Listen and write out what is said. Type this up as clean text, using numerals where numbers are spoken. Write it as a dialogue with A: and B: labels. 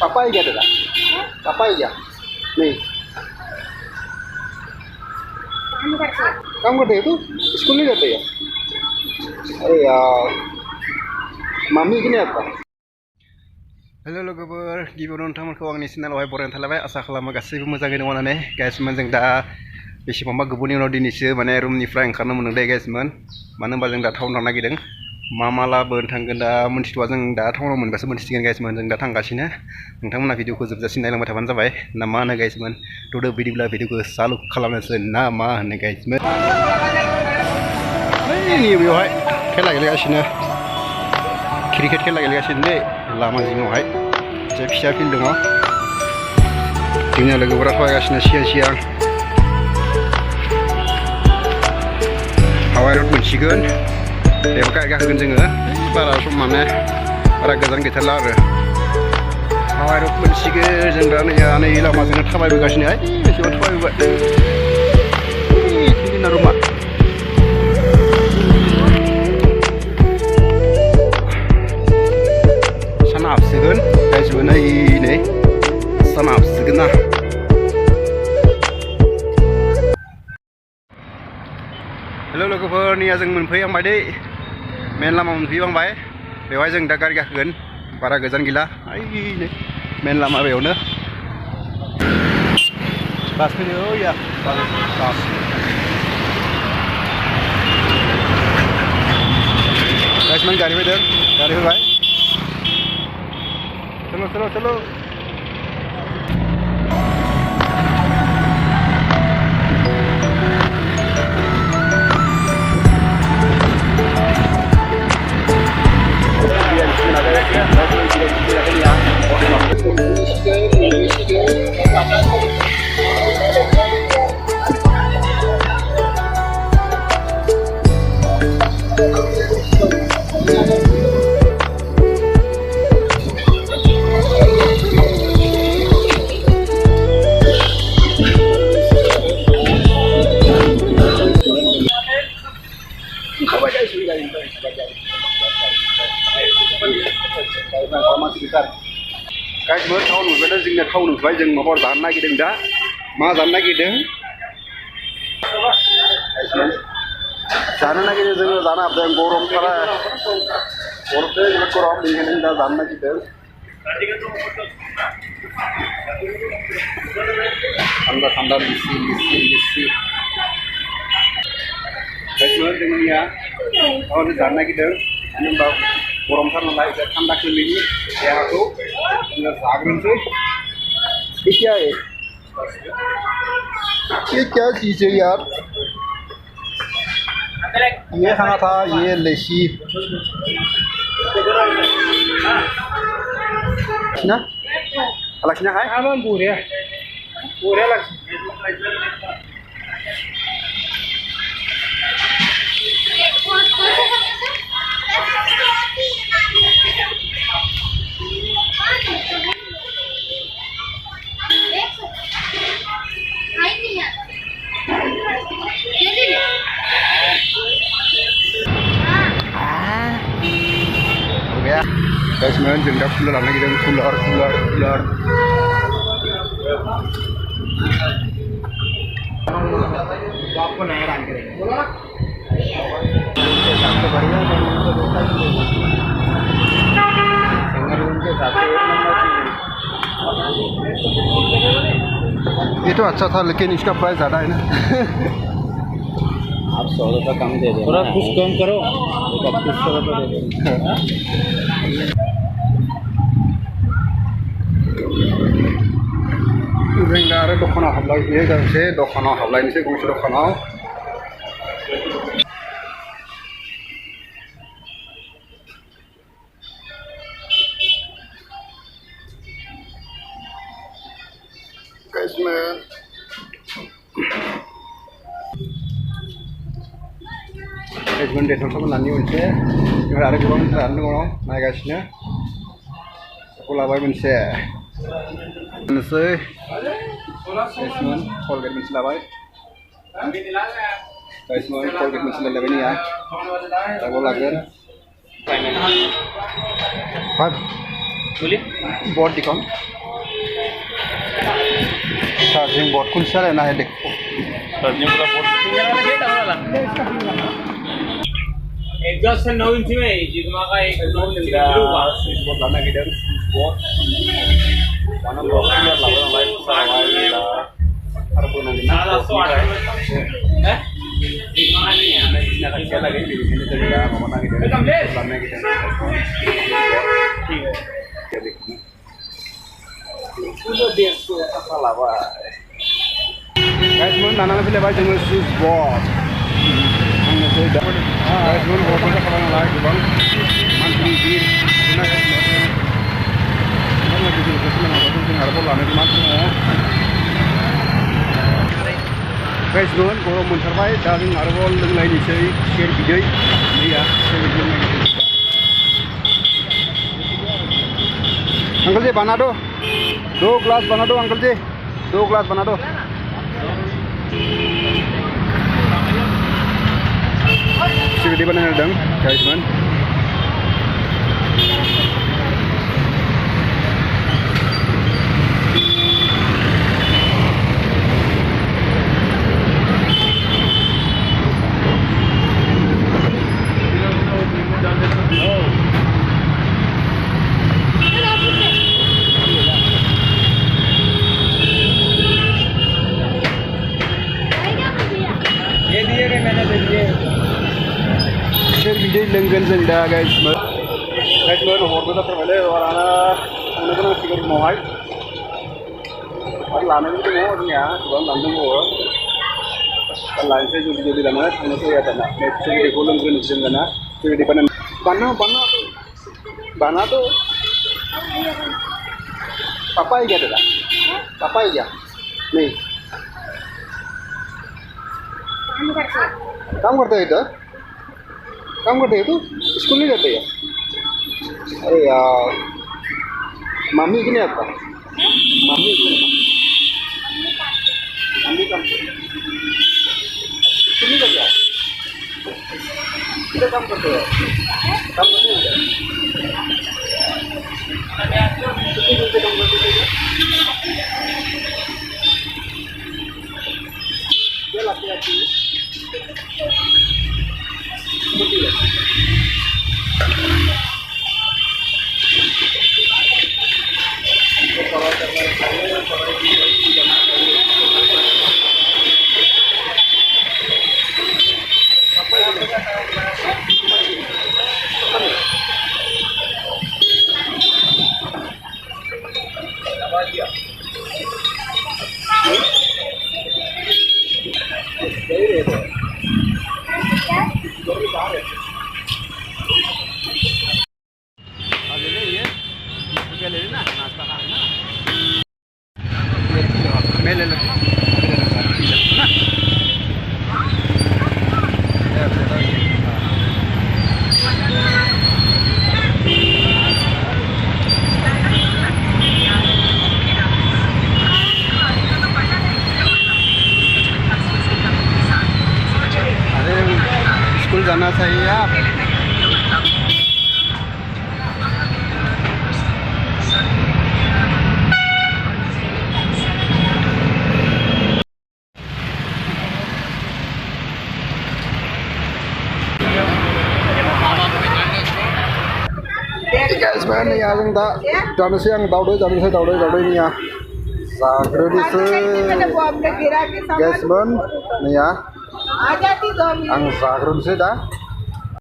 A: पापा ही क्या तेरा पापा ही क्या नहीं काम करते हैं तू स्कूल नहीं जाते क्या अरे यार मामी की नहीं आता हेलो लोगोफोर गिबियावनो नोंथांमोनखौ आंनि चेनेलावहाय बरायना थालायबाय आसा खालामो गासैबो मोजाङै दङ होननानै गाइसमोन जों दा बेसेबांबा गोबावनि उनाव दिनैसो माने रुमनिफ्राय ओंखारनो मोनदों दे गाइसमोन मानो होनबा जों दा टाउनाव थांनो नागिरदों मा लाबोनो थांगोन दा मोनथिथ'आ जों दा टाउनाव मोनबासो मोनथिसिगोन गाइसमोन जों दा थांगासिनो नोंथांमोना भिडिअखौ जोबजासिम नायलांबाय थाबानो जाबाय ना मा होनो गाइसमोन थ'दो बिदिब्ला भिडिअखौ चालु खालामनोसै ना मा होनो गाइसमोन बेवहाय खेला गेलेगासिनो क्रिकेट खेला गेलेगासिनो दे लामा जिङावहाय एसे फिसा फिल्ड दङ जोंनि लोगोफोरा फरायगासिनो सिगां हावाइ रड मोनसिगोन एबा गाखोगोन जोङो बारा सम माने बारा गोजान गैथारला आरो हावाइ रड मोनसिगोन जों दा नै लामाजोंनो थाबायबोगासिनो बेसेबां थाबायबोबाय जोंना रुमा sana hapsigen गाइसमोन नै sana hapsigen ना हेलो लोगोफोर निया जों मोनफैहांबाय दै मेन लामा मोनफैहांबाय बेवहाय जों दा गारि गाखोगोन बारा गोजान गैला नै मेन लामा बेयावनो बास फैदो या बास गाइसमोन गारि फैदों गारि फैबाय चलो चलो चलो गाइसमोन टाउन मोनबाय जोंना टाउन मोनबाय जों माबा जानो नागिरदों दा मा जानो नागिरदों गाइसमोन जानो नागिरदों जोङो जानो हाबदों गरमथारा गरमजों गरम बेनिखायनो दा जानो नागिरदों थान्दा थान्दा गिसि गाइसमोन जोंनिया टाउन जानो नागिरदों मानो होनबा गरमथार नालाय एसे थान्दा गोलैनि देहाखौ जोङो जाग्रोनोसै ये क्या चीज़ है यार ये खाना था ये लस्सी ना अलग ना है हाँ पूरे अलग गाइसमोन जों दा कुलार लानो नागिरदों कुलार आपको नया डाल करेंगे ये तो अच्छा था लेकिन इसका प्राइस ज़्यादा है ना आप 100 रुपये कम दे दो थोड़ा कुछ कम करो आप 100 रुपये दे दो जों दा आरो दखानाव हाबलायनोसै गंसे दखानाव हाबलायनोसै गंसे दखानाव गाइसमोन देरथावथाव होननानै मोनसे आरो गोबां जानो दङ नायगासिनो बेखौ लाबाय मोनसे नोसै गाइसमोन कलगेट मोनसे लाबाय गाइसमोन कलगेट मोनसे लायलायबाय निया दाबो लागोन बोलिए बहुत discount charging board kun sare na hedek.
B: Charging पूरा बोर्ड tinggal ada kita वाला एग्जॉस्ट से 9 इंच में जिसमें का एक 9 इंच का स्विच बोर्ड लाना के डर switch board mana box nya lawan lain salah harus nanti salah soal di mana ni ya nak lagi di sini tadi ya mana gitu lawannya gitu ठीक है jadi itu dia tuh apa lawa guys mun nana pile bhai jengol switch board ang itu dah guys mun board nya kalau lagi bang mantri di guna guys lagi di sini mana tu harus lawannya di mana guys mun kalau mun terbaik dari harus lagi di sini share video ni ya share video ni uncle ji बना दो 2 glass बना दो uncle जी 2 glass बना दो सीढ़ी बनाने दंग guys man share video lenggan zenda guys man hotel da pernah और आना उन्हें ना टिकट मोबाइल और लाने में तो नहीं होती है तो हम लाने को और लाइन से जो भी लाना है उन्हें तो याद करना नेट से देखो लंगन नीचे करना फिर डिपेंड बना तो पापा ही क्या देता पापा ही क्या नहीं काम करते हैं इधर काम करते हैं तू स्कूल नहीं जाते हैं अरे यार मम्मी की नहीं आता मम्मी काम तुम्हें का क्या किधर काम करते हो काम करते हो क्या लगता है मैं ले लेता हूँ अरे स्कूल जाना चाहिए आप guys man nih yang tak jangan siang tahu deh nih ya sakredis guys man nih ya ang sakredis dah